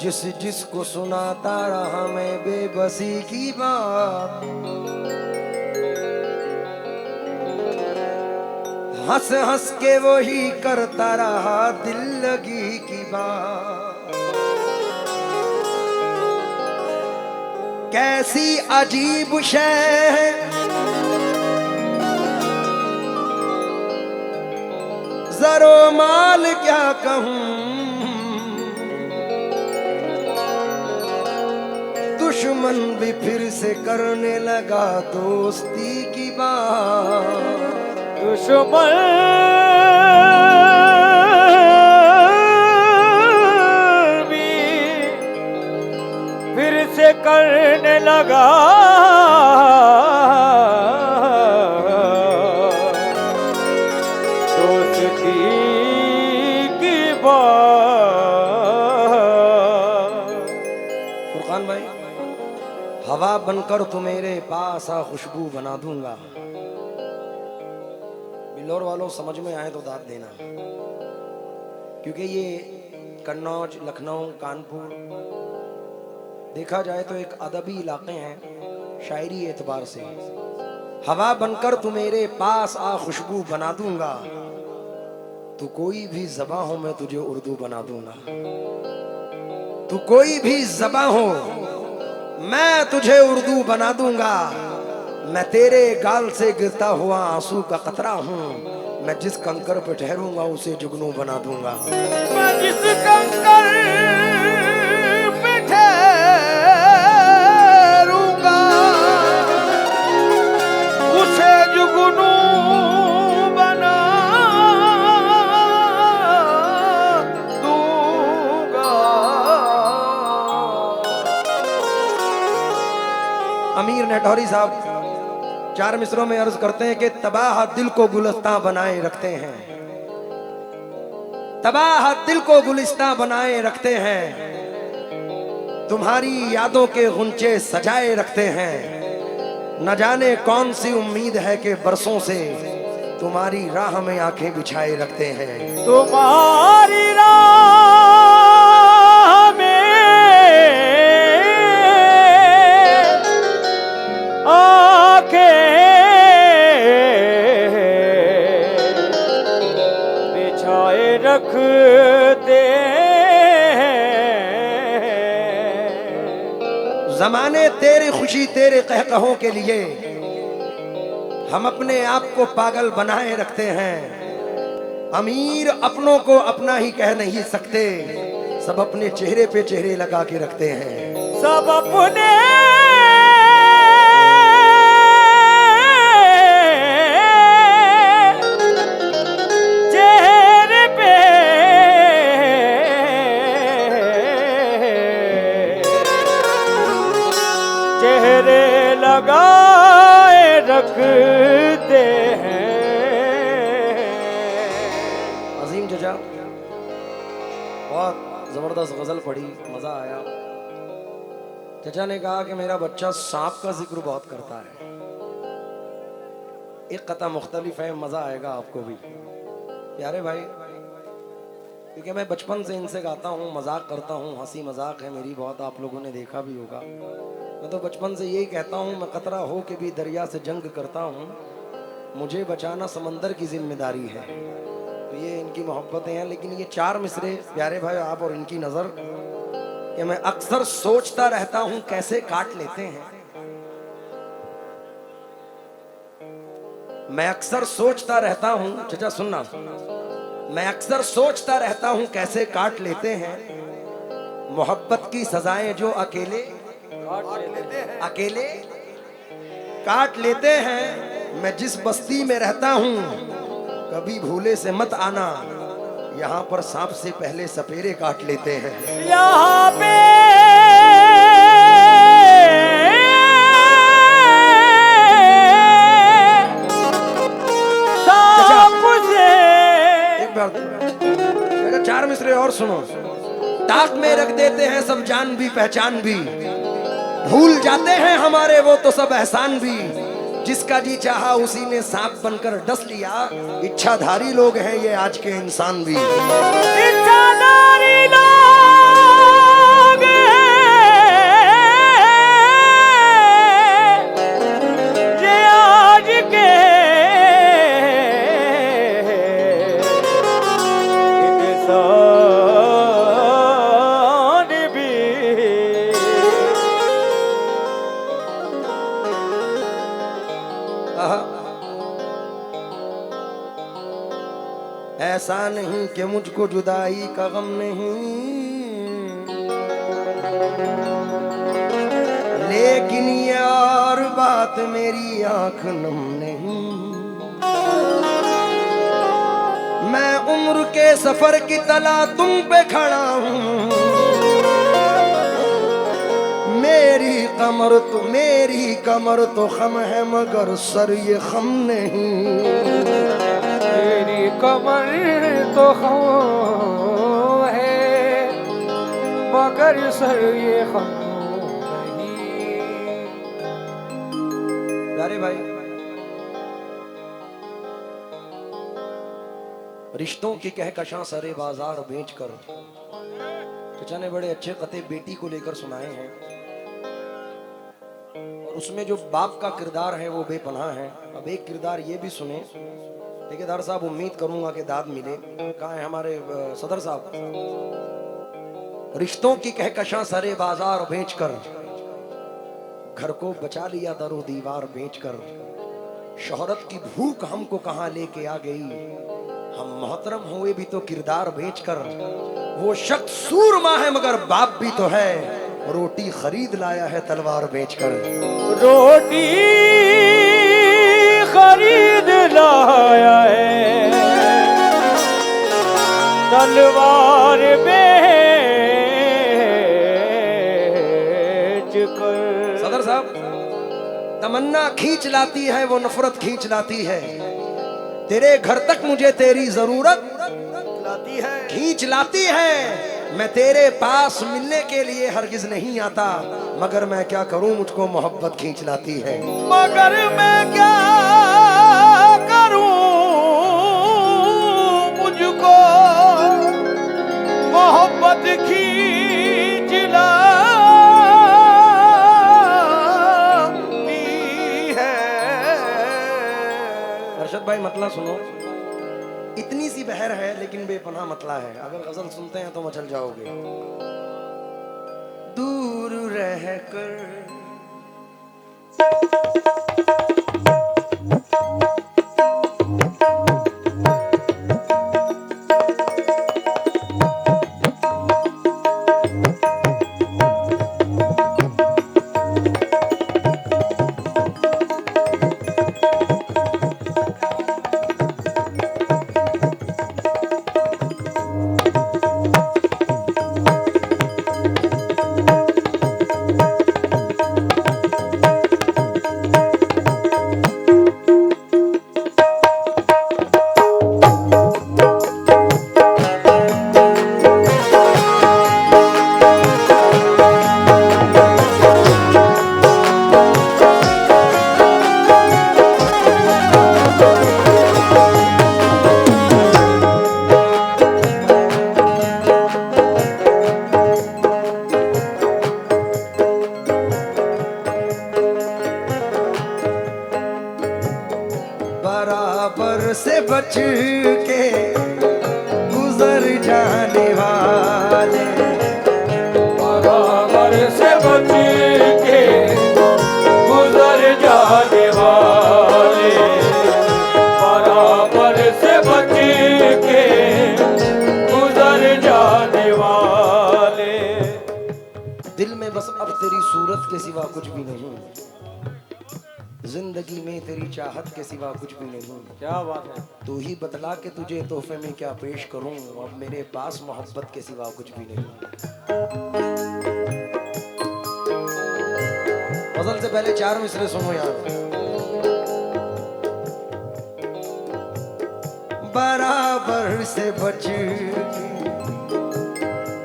जिसको सुनाता रहा मैं बेबसी की बात, हंस हंस के वो ही करता रहा दिल लगी की बात। कैसी अजीब शय है जरो माल क्या कहूं, दुश्मन भी फिर से करने लगा दोस्ती की बात। दुश्मन भी फिर से करने लगा दोस्ती की बात। फुरकान भाई, हवा बनकर तू मेरे पास आ खुशबू बना दूंगा। बिल्लौर वालों समझ में आए तो दाद देना, क्योंकि ये कन्नौज, लखनऊ, कानपुर देखा जाए तो एक अदबी इलाके हैं शायरी एतबार से। हवा बनकर तू मेरे पास आ खुशबू बना दूंगा, तू कोई भी ज़बां हो मैं तुझे उर्दू बना दूंगा। तू कोई भी ज़बां हो मैं तुझे उर्दू बना दूंगा। मैं तेरे गाल से गिरता हुआ आंसू का कतरा हूँ, मैं जिस कंकर पे ठहरूंगा उसे जुगनू बना दूंगा। मैं जिस कंकर पे ठहरूंगा उसे जुगनू बना दूंगा। अमीर नेटौरी साहब चार मिसरों में अर्ज करते हैं कि तबाह दिल को गुलिस्तां बनाए रखते हैं, तबाह दिल को गुलिस्तां बनाए रखते हैं, तुम्हारी यादों के गुंचे सजाए रखते हैं। न जाने कौन सी उम्मीद है कि बरसों से तुम्हारी राह में आंखें बिछाए रखते हैं। तुम्हारी राह में आंखें बिछाए रखते हैं। जमाने तेरी खुशी तेरे कहकहों के लिए हम अपने आप को पागल बनाए रखते हैं। अमीर अपनों को अपना ही कह नहीं सकते, सब अपने चेहरे पे चेहरे लगा के रखते हैं। सब अपने चेहरे पे चेहरे लगाए रखते हैं। अजीम जजा, बहुत जबरदस्त गजल पढ़ी, मजा आया। चचा ने कहा कि मेरा बच्चा सांप का जिक्र बहुत करता है। एक कथा मुख्तलिफ है, मजा आएगा आपको भी प्यारे भाई, क्योंकि मैं बचपन से इनसे गाता हूँ, मजाक करता हूँ, हंसी मजाक है मेरी बहुत, आप लोगों ने देखा भी होगा। मैं तो बचपन से यही कहता हूँ, मैं कतरा हो के भी दरिया से जंग करता हूँ, मुझे बचाना समंदर की जिम्मेदारी है। तो ये इनकी मोहब्बतें हैं। लेकिन ये चार मिसरे प्यारे भाई आप और इनकी नजर, कि मैं अक्सर सोचता रहता हूँ कैसे काट लेते हैं। मैं अक्सर सोचता रहता हूँ, चचा सुनना, मैं अक्सर सोचता रहता हूँ कैसे काट लेते हैं मोहब्बत की सजाएं जो अकेले काट लेते हैं। मैं जिस बस्ती में रहता हूँ कभी भूले से मत आना, यहाँ पर सांप से पहले सपेरे काट लेते हैं। यहाँ पे एक बार चार मिसरे और सुनो। ताक में रख देते हैं सब जान भी पहचान भी, भूल जाते हैं हमारे वो तो सब एहसान भी। जिसका जी चाहा उसी ने सांप बनकर डस लिया, इच्छाधारी लोग हैं ये आज के इंसान भी। इच्छाधारी लोग नहीं कि मुझको जुदाई का गम नहीं, लेकिन ये और बात मेरी आंख नम नहीं। मैं उम्र के सफर की तला तुम पे खड़ा हूँ, मेरी कमर तो खम है मगर सर ये खम नहीं। मेरी कमर तो खम है मगर सर ये खम नहीं। प्यारे भाई, रिश्तों की कहकशां सरे बाजार बेचकर चचा ने बड़े अच्छे कते बेटी को लेकर सुनाए हैं, और उसमें जो बाप का किरदार है वो बेपनाह है। अब एक किरदार ये भी सुने। ठेकेदार साहब, उम्मीद करूंगा कि दाद मिले। कहाँ है हमारे सदर साहब? रिश्तों की कहकशां सरे बाजार बेचकर, घर को बचा लिया दरो दीवार बेचकर, शोहरत की भूख हमको कहाँ लेके आ गई, हम मोहतरम हुए भी तो किरदार बेचकर। वो शख्स सूरमा है मगर बाप भी तो है, रोटी खरीद लाया है तलवार बेचकर। रोटी खरीद लाया है तलवार बेचकर। सदर साहब, तमन्ना खींच लाती है वो नफरत खींच लाती है, तेरे घर तक मुझे तेरी जरूरत लाती है, खींच लाती है। मैं तेरे पास मिलने के लिए हरगिज नहीं आता, मगर मैं क्या करूं मुझको मोहब्बत खींच लाती है। मगर मैं क्या करूं मुझको मोहब्बत खींच लाती है। अरशद भाई, मतला सुनो। इतनी सी बहर है लेकिन बेपनाह मतला है। अगर गजल सुनते हैं तो मचल जाओगे। दूर रहकर से बच के गुजर जाने वाले, बराबर से बच के गुजर जाने वाले, बराबर से बच के गुजर जाने वाले। दिल में बस अब तेरी सूरत के सिवा कुछ भी नहीं, जिंदगी में तेरी चाहत के सिवा कुछ भी नहीं। क्या बात है। तू ही बतला के तुझे तोहफे में क्या पेश करूं, अब मेरे पास मोहब्बत के सिवा कुछ भी नहीं। गजल से पहले 4 मिसरे सुनो यार। बराबर से बच के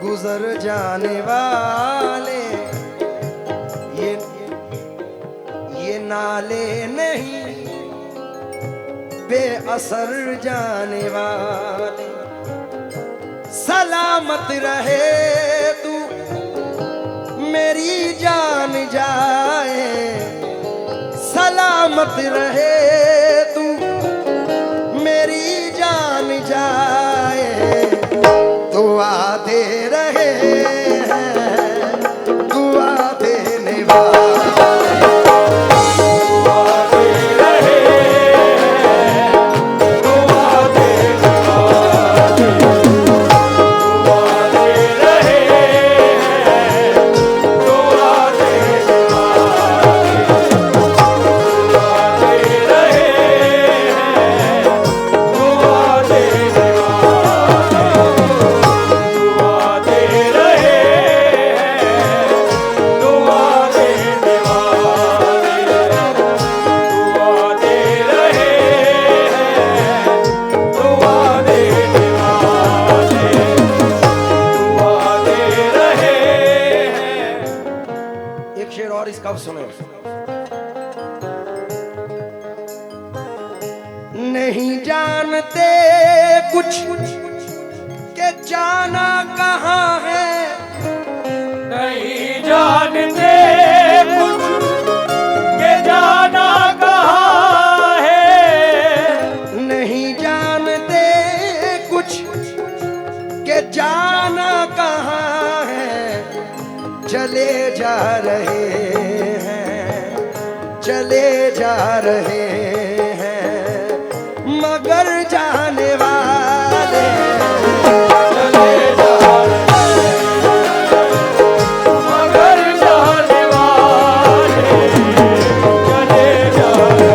गुजर जाने वाले, ये नाले नहीं बेअसर जाने वाले। सलामत रहे तू मेरी जान जाए, सलामत रहे तू मेरी जान जाए। दुआ दे रहे हैं दुआ देने वाले, दुआ दे रहे हैं, दुआ देने वाले। ये जाना कहाँ है, चले जा रहे हैं, चले जा रहे हैं, मगर जाने वाले चले जा रहे मगर जाने वाले चले जा रहे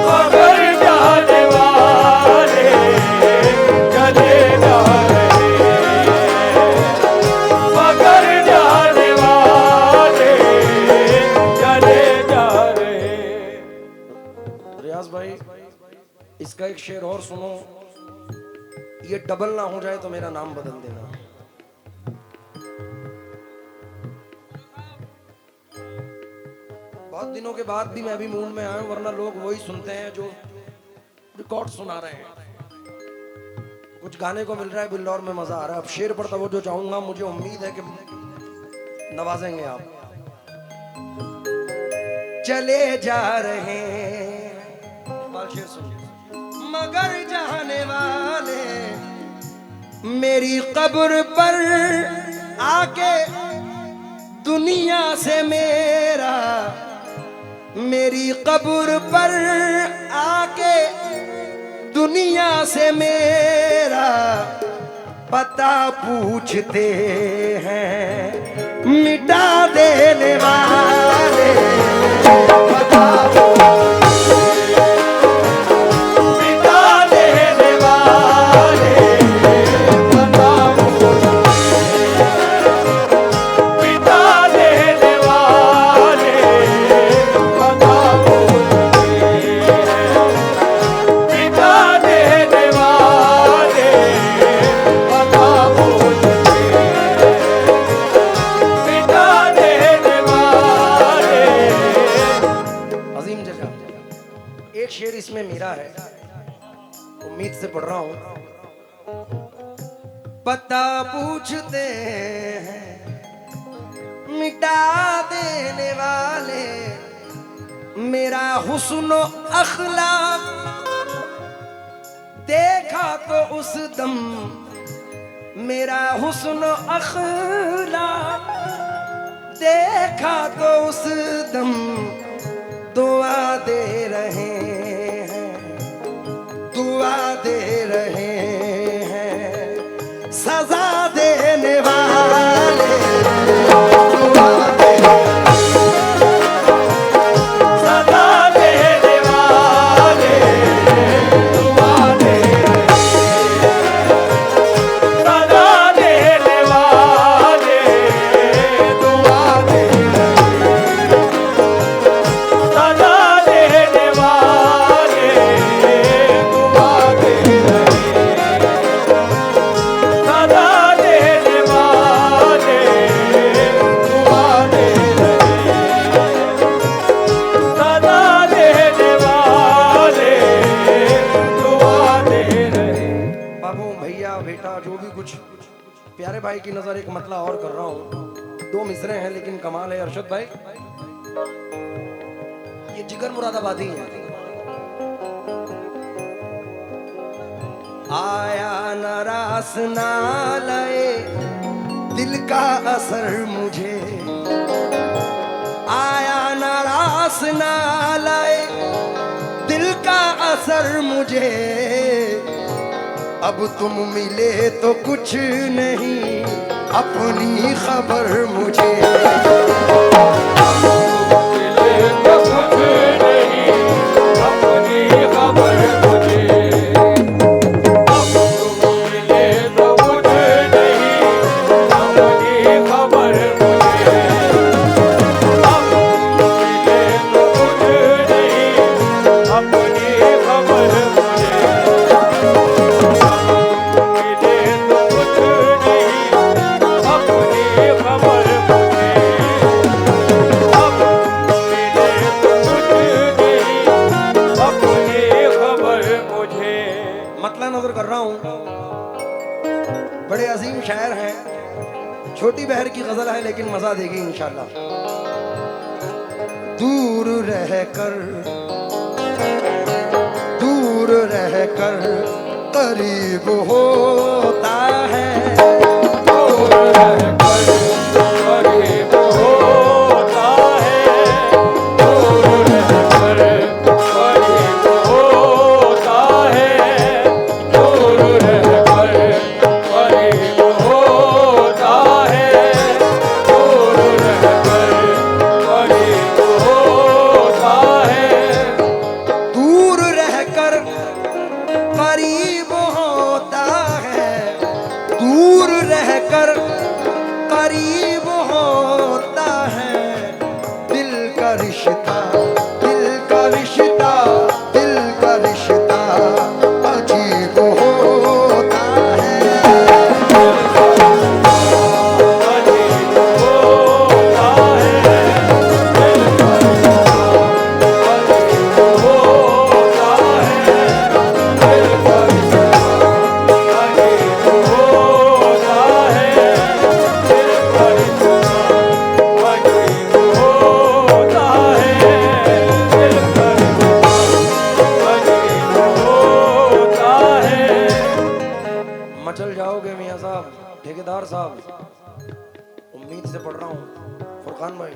मगर जाने वाले चले जा रहे मगर जाने वाले चले जा रहे। रियाज भाई इसका एक शेर और सुनो, ये डबल ना हो जाए तो मेरा नाम बदल देना। बहुत दिनों के बाद भी मैं भी मूड में आया हूं, वरना लोग वही सुनते हैं जो रिकॉर्ड सुना रहे हैं। कुछ गाने को मिल रहा है, बिल्लौर में मजा आ रहा है। अब शेर पर तवज्जो चाहूंगा, मुझे उम्मीद है कि नवाजेंगे आप। चले जा रहे हैं, शेर सुनिए। मगर जाने वाले मेरी कब्र पर आके दुनिया से मेरा, मेरी कब्र पर आके दुनिया से मेरा पता पूछते हैं, मिटा देने वाले पता शेर इसमें मेरा है, उम्मीद से पढ़ रहा हूं। पता पूछते हैं, मिटा देने वाले मेरा हुस्न अखलाक देखा तो उस दम, मेरा हुस्न अखलाक देखा तो उस दम दुआ दे रहे हैं, दुआ दे रहे हैं, सजा देने वाले दुआ दे सदा देने वाले दुआ दे सदा देने वाले दुआ दे सदा देने वाले दुआ दे सदा देने वाले दुआ दे सदा देने वाले दुआ दे रहे। बाबू भैया बेटा जो भी कुछ प्यारे भाई की नजर एक मतला और कर रहा हूँ। दो मिसरे हैं लेकिन कमाल है अरशद भाई, ये जिगर मुरादाबादी है। आया नारास ना लाए दिल का असर मुझे, आया नारास ना लाए दिल का असर मुझे, अब तुम मिले तो कुछ नहीं अपनी खबर मुझे, मिले तो कुछ नहीं अपनी खबर मुझे, अब तुम मिले तो कुछ नहीं अपनी खबर मुझे, अब तुम मिले तो कुछ नहीं अपनी खबर मुझे, अब तुम मिले तो कुछ नहीं अपनी खबर मुझे, अब मिले तो कुछ नहीं अपनी खबर मुझे। मतला नजर कर रहा हूँ। बड़े अजीम शायर हैं, छोटी बहर की गजल है लेकिन मजा देगी इंशाल्लाह। दूर रहकर करीब होता है। दूर रहकर करीब होता है, दूर रहकर करीब होता है, दूर रहकर करीब होता है, दूर रहकर करीब होता है। दूर रहकर करीब होता है, दूर रहकर करीब होता है। दिल का रिश्ता, दिल का रिश्ता, दिल का रिश्ता अजीब होता है। करीब होता है, दिल का रिश्ता करीब होता है, दिल का रिश्ता करीब होता है, दिल का रिश्ता करीब होता है, दिल का रिश्ता करीब होता है। मचल जाओगे मियाँ साहब, ठेकेदार साहब, उम्मीद से पढ़ रहा हूँ। फुरकान भाई,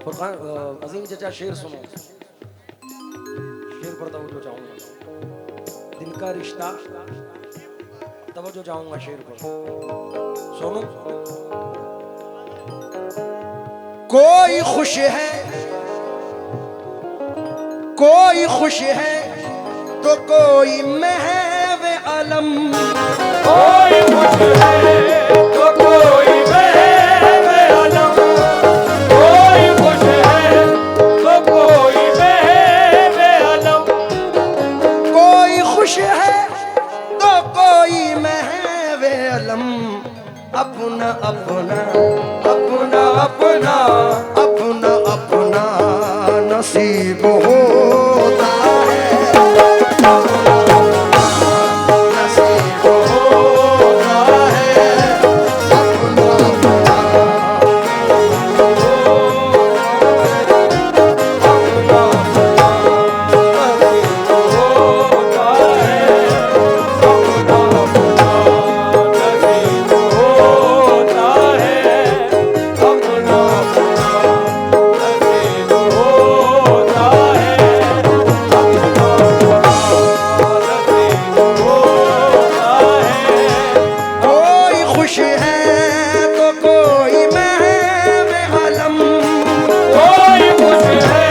फुरकान अजीम चचा, शेर सुनो, शेर पर तवज्जो चाहूंगा। दिल का रिश्ता, तवज्जो चाहूंगा शेर पर, सुनो। कोई खुश है, कोई खुश है तो कोई महव अलम। कोई खुश है तो कोई महव अलम, कोई खुश है तो कोई महव अलम, कोई खुश है तो कोई महव अलम। अपना अपना अपना अपना अपना अपना नसीब होता है। नसीब होता है, अपना अपना कोई खुश है तो कोई महव अलम। कोई खुश है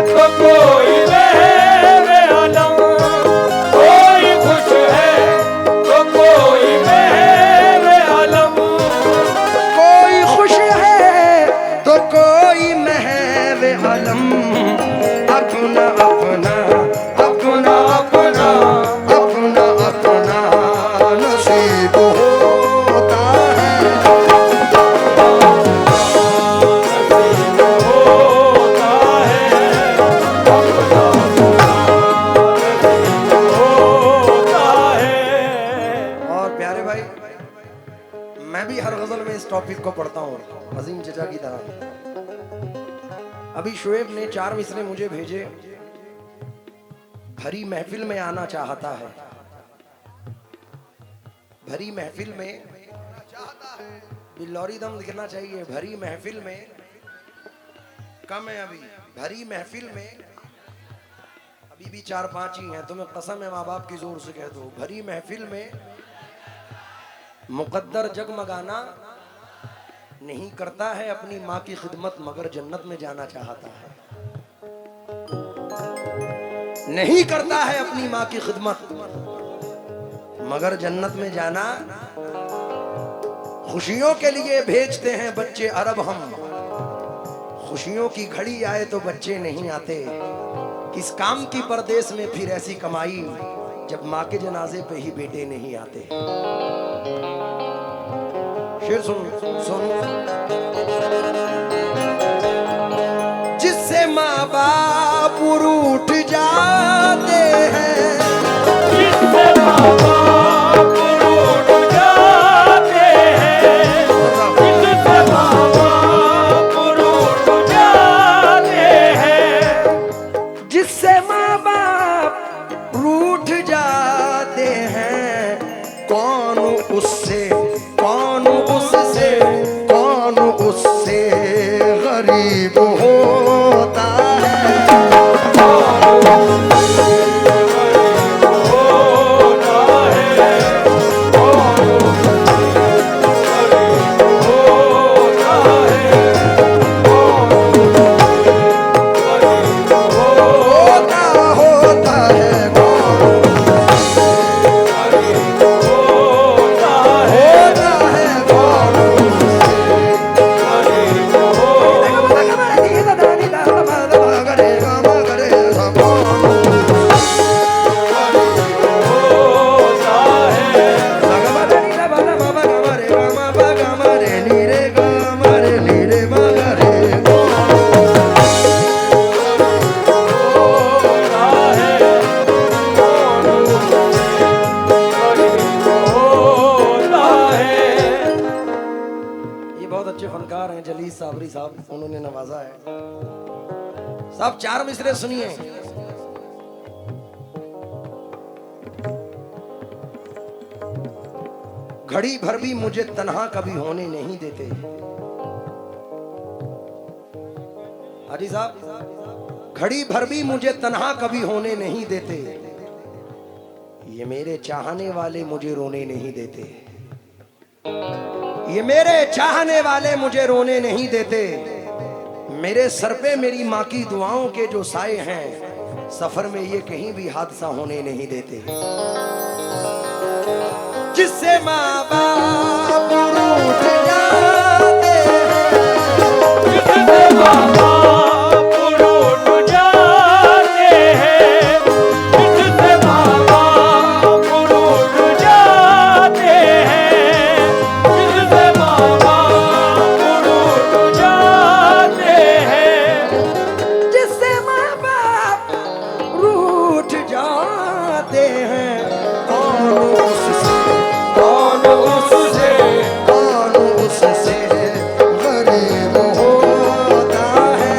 तो कोई महव अलम, कोई खुश है तो कोई महव अलम, कोई खुश है तो कोई महव अलम। अपना अपना अपना अपना अपना अपना नसीब होता है। और प्यारे भाई, मैं भी हर गजल में इस टॉपिक को पढ़ता हूँ अजीम चचा की तरह। अभी शुएब ने 4 मिसरे मुझे भेजे। भरी महफिल में आना चाहता है, भरी महफिल में बिल्लौरी दम दिखना चाहिए। भरी महफिल में कम है अभी, भरी महफिल में अभी भी 4-5 ही हैं। तुम्हें कसम है माँ बाप की जोर से कह दो, भरी महफिल में मुकद्दर जगमगाना नहीं करता है अपनी माँ की खिदमत, मगर जन्नत में जाना चाहता है। नहीं करता है अपनी माँ की खिदमत, मगर जन्नत में जाना। खुशियों के लिए भेजते हैं बच्चे अरब हम, खुशियों की घड़ी आए तो बच्चे नहीं आते। किस काम की परदेश में फिर ऐसी कमाई, जब माँ के जनाजे पे ही बेटे नहीं आते। शेर सुन सुन। जिससे माँ बाप रूठ जाते हैं, जिससे माँ बाप रूठ जाते हैं, जिससे माँ बाप रूठ जाते हैं, जिससे माँ बाप रूठ जाते हैं, कौन उससे कौन उससे कौन उससे गरीब होता है। साबरी साहब उन्होंने नवाजा है। साहब 4 मिसरे सुनिए। घड़ी भर भी मुझे तन्हा कभी होने नहीं देते। हाजी साहब, घड़ी भर भी मुझे तन्हा कभी होने नहीं देते। ये मेरे चाहने वाले मुझे रोने नहीं देते। ये मेरे चाहने वाले मुझे रोने नहीं देते। मेरे सर पे मेरी माँ की दुआओं के जो साए हैं, सफर में ये कहीं भी हादसा होने नहीं देते। जिससे माँ बाप रूठ जाते हैं, जिससे माँ बाप रूठ जाते हैं, जिससे माँ बाप रूठ जाते हैं, जिससे माँ बाप रूठ जाते हैं, जिससे माँ बाप रूठ जाते हैं, कौन उससे कौन उससे कौन उससे गरीब होता है।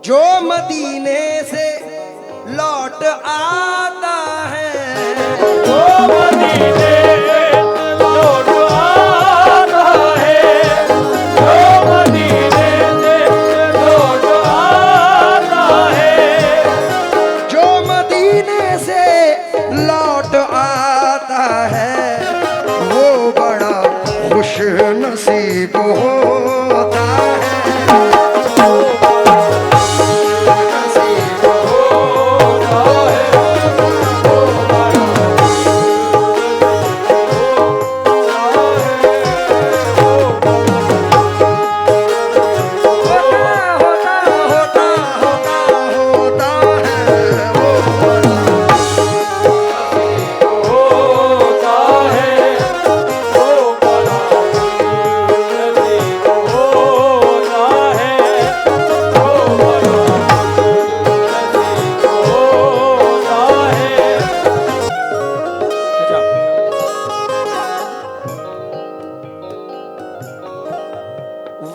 जो मदीने से लौट आता है, जो मदीने से लौट आता है, जो मदीने से लौट आता है, जो मदीने से लौट आता है, वो बड़ा खुश नसीब होता है।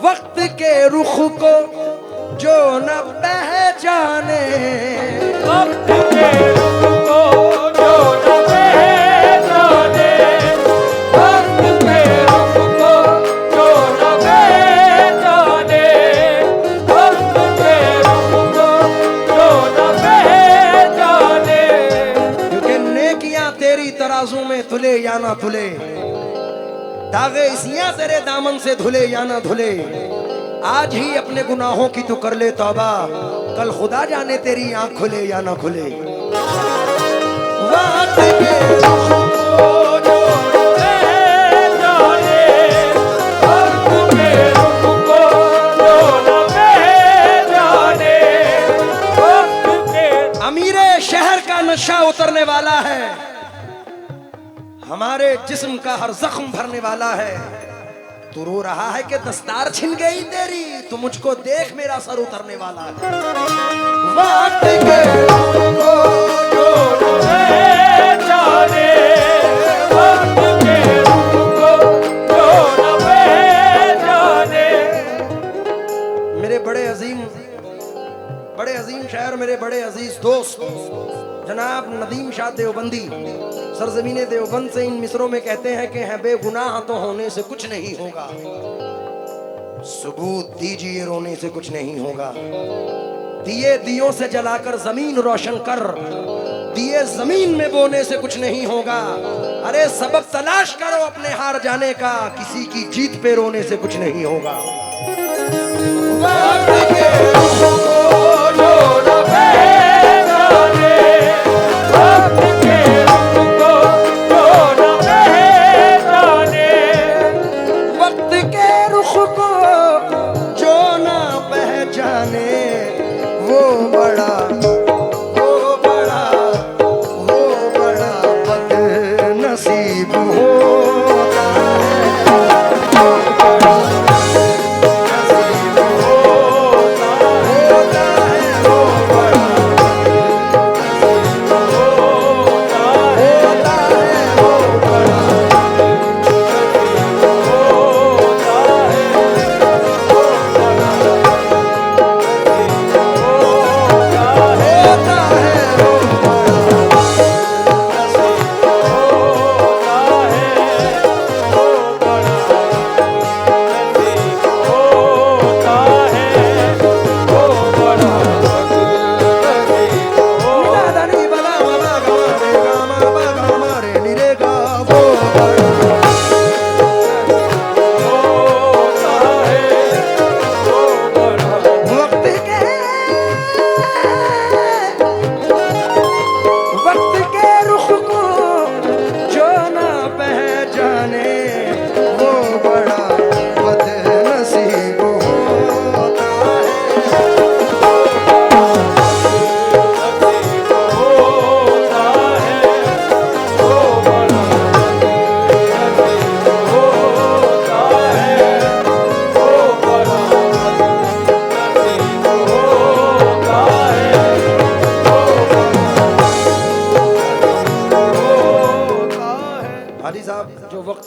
वक्त के रुख को जो न पहचाने, वक्त के रुख को जो न पहचाने, वक्त के रुख को जो न पहचाने, वक्त के रुख को जो न पहचाने, क्योंकि नेकियां तेरी तराजू में तुले या ना तुले, दागे इसियां तेरे दामन से धुले या ना धुले। आज ही अपने गुनाहों की तू कर ले तौबा, कल खुदा जाने तेरी आंख खुले या ना खुले। शहर का नशा उतरने वाला है, हमारे जिस्म का हर जख्म भरने वाला है। तू रो रहा है कि दस्तार छिन गई तेरी, तू मुझको देख मेरा सर उतरने वाला है। वक्त के रुख को जो न जाने, वक्त के रुख को जो न पहचाने। मेरे बड़े अजीम शायर, मेरे बड़े अजीज दोस्त जनाब नदीम शाह देवबंदी सरजमीने देवबंद से इन मिसरों में कहते हैं कि है बेगुनाह तो होने से कुछ नहीं होगा, सबूत दीजिए रोने से कुछ नहीं होगा। दिए दियों से जलाकर जमीन रोशन कर, दिए जमीन में बोने से कुछ नहीं होगा। अरे सबब तलाश करो अपने हार जाने का, किसी की जीत पे रोने से कुछ नहीं होगा। वक्त के रुख को जो न पहचाने, वक्त के रुख को जो न पहचाने, वक्त के रुख को जो न पहचाने, वो बड़ा बदनसीब होता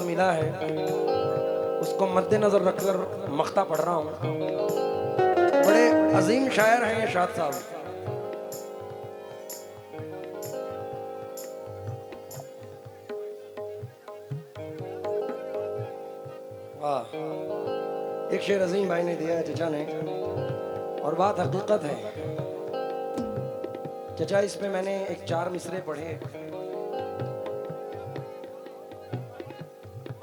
मिला है उसको मद्देनजर रखकर मख्ता पढ़ रहा हूँ। बड़े अजीम शायर हैं ये शाद साहब। वाह, एक शेर अजीम भाई ने दिया है चचा ने, और बात हकीकत है चचा। इस पे मैंने एक 4 मिसरे पढ़े।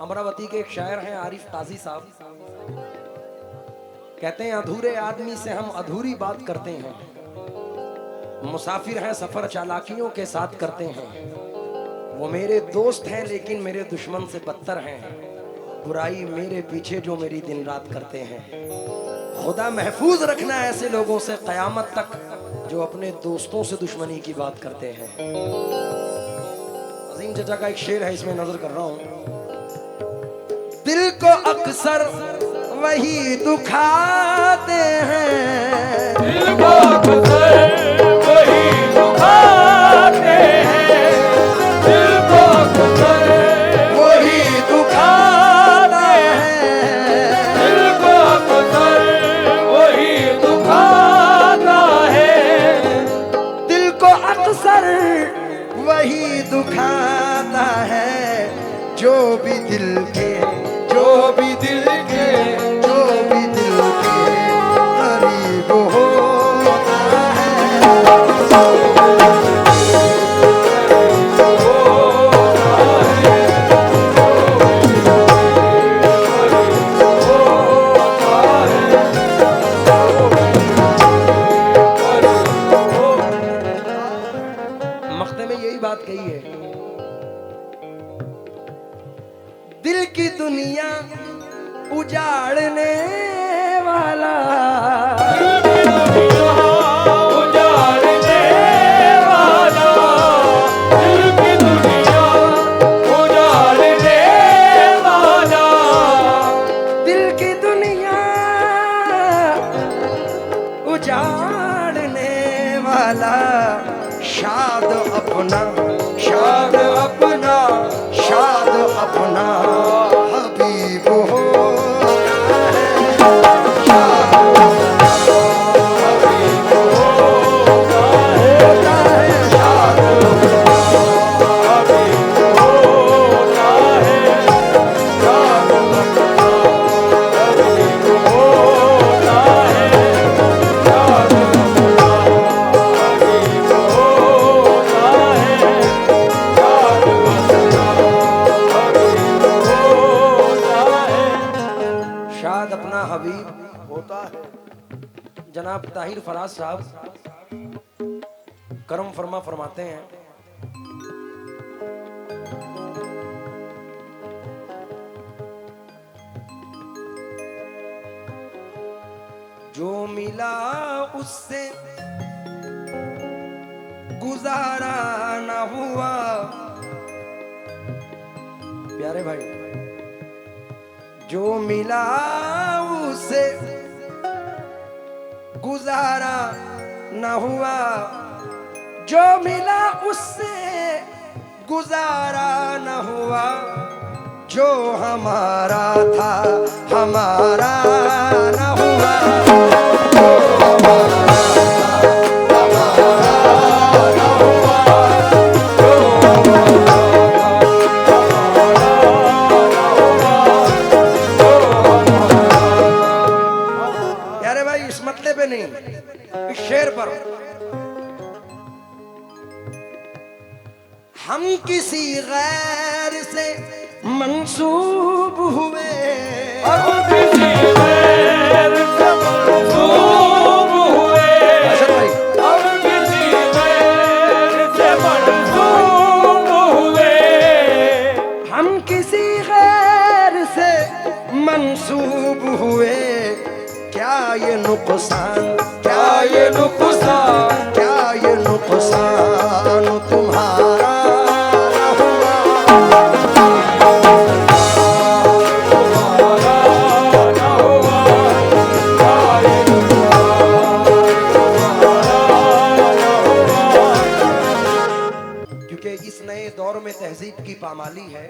अमरावती के एक शायर हैं आरिफ काजी साहब, कहते हैं अधूरे आदमी से हम अधूरी बात करते हैं, मुसाफिर हैं सफर चालाकियों के साथ करते हैं, वो मेरे दोस्त हैं लेकिन मेरे दुश्मन से बदतर हैं, बुराई मेरे पीछे जो मेरी दिन रात करते हैं। खुदा महफूज रखना ऐसे लोगों से कयामत तक जो अपने दोस्तों से दुश्मनी की बात करते हैं। अजीम चचा का एक शेर है, इसमें नजर कर रहा हूं। दिल को अक्सर वही दुखाते हैं, दिल को अक्सर वही दुखाते हैं, दिल को अक्सर वही दुखाता है, दिल को अक्सर वही दुखाता है, दिल को अक्सर वही दुखाता है, जो भी दिल के करीब होता है। मख्ते में यही बात कही है, दिल की दुनिया उजाड़ने वाला, उजाड़ने वाला, अपना, शाद अपना, शाद अपना हबीब होता है। शाद हबीब होता है, होता है, शाद हबीब होता है, शाद अपना, हबीब होता है, शाद अपना, हबीब होता है, शाद अपना, हबीब होता है, शाद अपना हबीब। होता है। जनाब ताहिर फराज साहब करम फरमा फरमाते हैं, जो मिला उससे गुजारा न हुआ। प्यारे भाई, जो मिला उससे गुजारा न हुआ, जो मिला उससे गुजारा न हुआ, जो हमारा था हमारा न हुआ, जो हमारा था हमारा न हुआ, जो हमारा यारे भाई इस मतले पे नहीं, इस शेर पर। हम किसी गैर से मंसूब हुए, हम किसी गैर से मंसूब हुए, अशर भाई हम किसी गैर से मंसूब हुए, हम किसी गैर से मंसूब हुए। क्या ये नुकसान, क्या ये नुकसान, क्या ये नुकसान तुम्हारा न हुआ, तुम्हारा न हुआ, क्या ये नुकसान तुम्हारा न हुआ। क्योंकि इस नए दौर में तहजीब की पामाली है।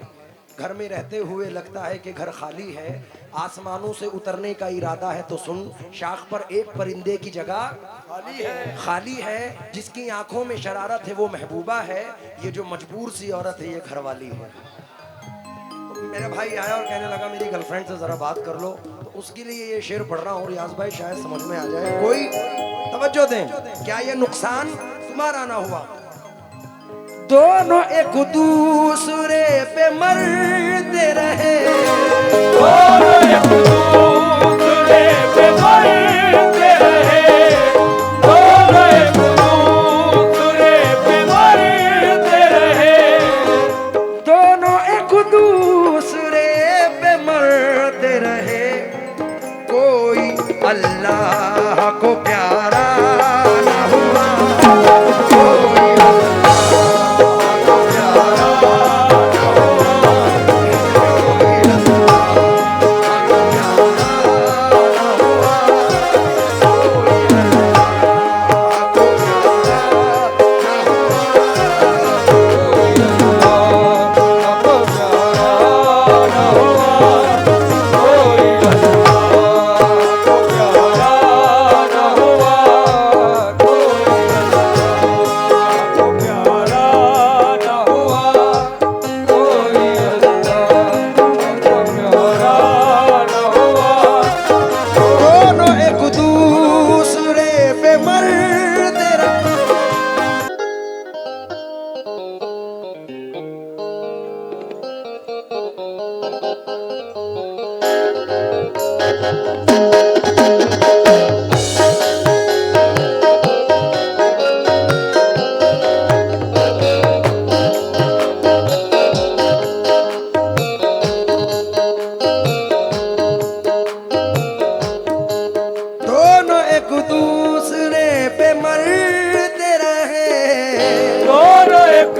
घर में रहते हुए लगता है कि घर खाली है, आसमानों से उतरने का इरादा है तो सुन, शाख पर एक परिंदे की जगह खाली है। जिसकी आंखों में शरारत है वो महबूबा है, ये जो मजबूर सी औरत है ये घरवाली है। तो मेरा भाई आया और कहने लगा मेरी गर्लफ्रेंड से जरा बात कर लो, तो उसके लिए ये शेर पढ़ रहा हूँ। रियाज भाई शायद समझ में आ जाए, कोई तवज्जो दें। क्या ये नुकसान तुम्हारा ना हुआ, दोनों एक दूसरे पे मरते रहे, दोनों एक दूसरे पे मरते रहे, दोनों एक दूसरे पे मरते रहे, दोनों एक दूसरे पे मरते रहे। कोई अल्लाह को प्यारा ना हुआ, कोई दोनों एक